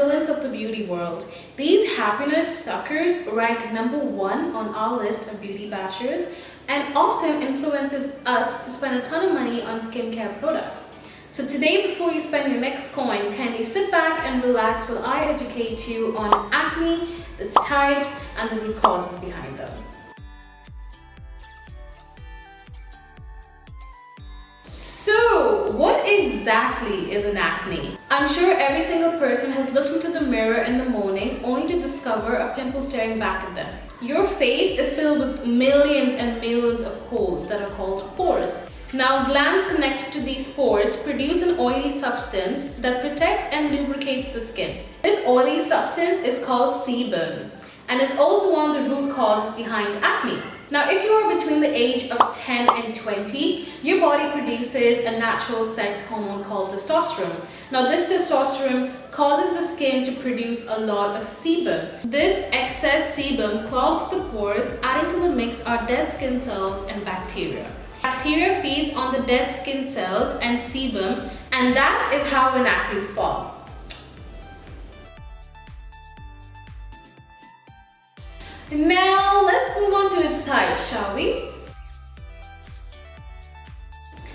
villains of the beauty world. These happiness suckers rank number one on our list of beauty bashers and often influences us to spend a ton of money on skincare products. So today, before you spend your next coin, kindly sit back and relax while I educate you on acne, its types, and the root causes behind them. So, what exactly is an acne? I'm sure every single person has looked into the mirror in the morning only to discover a pimple staring back at them. Your face is filled with millions and millions of holes that are called pores. Now, glands connected to these pores produce an oily substance that protects and lubricates the skin. This oily substance is called sebum and is also one of the root causes behind acne. Now, if you are between the age of 10 and 20, your body produces a natural sex hormone called testosterone. Now, this testosterone causes the skin to produce a lot of sebum. This excess sebum clogs the pores, adding to the mix are dead skin cells and bacteria. Bacteria feeds on the dead skin cells and sebum, and that is how an acne is formed. Now, let's move on to its types, shall we?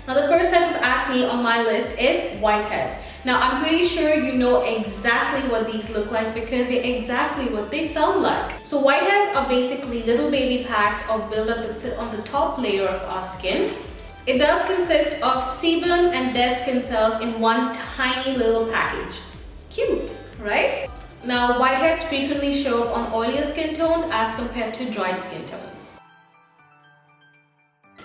Now, the first type of acne on my list is whiteheads. Now, I'm pretty sure you know exactly what these look like because they're exactly what they sound like. So, whiteheads are basically little baby packs or buildup that sit on the top layer of our skin. It does consist of sebum and dead skin cells in one tiny little package. Cute, right? Now, whiteheads frequently show up on oilier skin tones as compared to dry skin tones.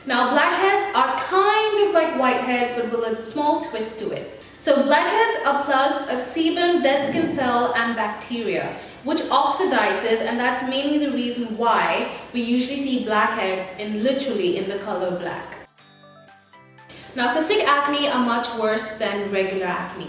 Now, blackheads are kind of like whiteheads but with a small twist to it. So, blackheads are plugs of sebum, dead skin cell, and bacteria, which oxidizes, and that's mainly the reason why we usually see blackheads literally in the color black. Now, cystic acne are much worse than regular acne.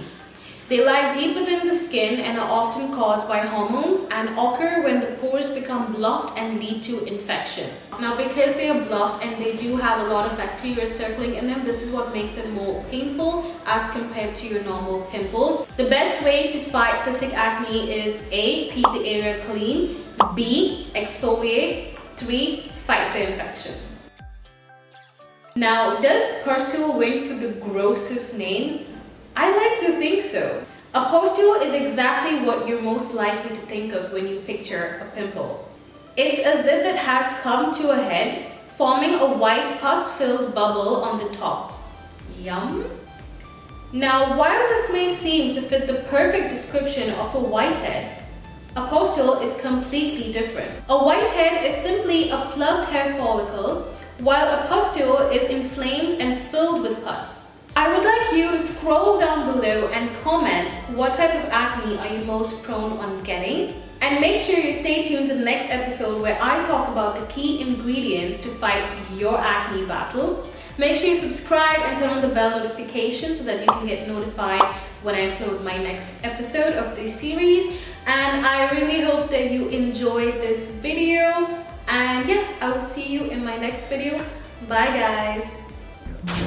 They lie deep within the skin and are often caused by hormones and occur when the pores become blocked and lead to infection. Now, because they are blocked and they do have a lot of bacteria circling in them, this is what makes them more painful as compared to your normal pimple. The best way to fight cystic acne is A, keep the area clean, B, exfoliate, 3, fight the infection. Now, does pustule win for the grossest name? I like to think so. A pustule is exactly what you're most likely to think of when you picture a pimple. It's a zit that has come to a head, forming a white pus-filled bubble on the top. Yum! Now, while this may seem to fit the perfect description of a whitehead, a pustule is completely different. A whitehead is simply a plugged hair follicle, while a pustule is inflamed and filled with pus. I would like you to scroll down below and comment what type of acne are you most prone on getting. And make sure you stay tuned to the next episode where I talk about the key ingredients to fight your acne battle. Make sure you subscribe and turn on the bell notification so that you can get notified when I upload my next episode of this series. And I really hope that you enjoyed this video. And yeah, I will see you in my next video. Bye guys.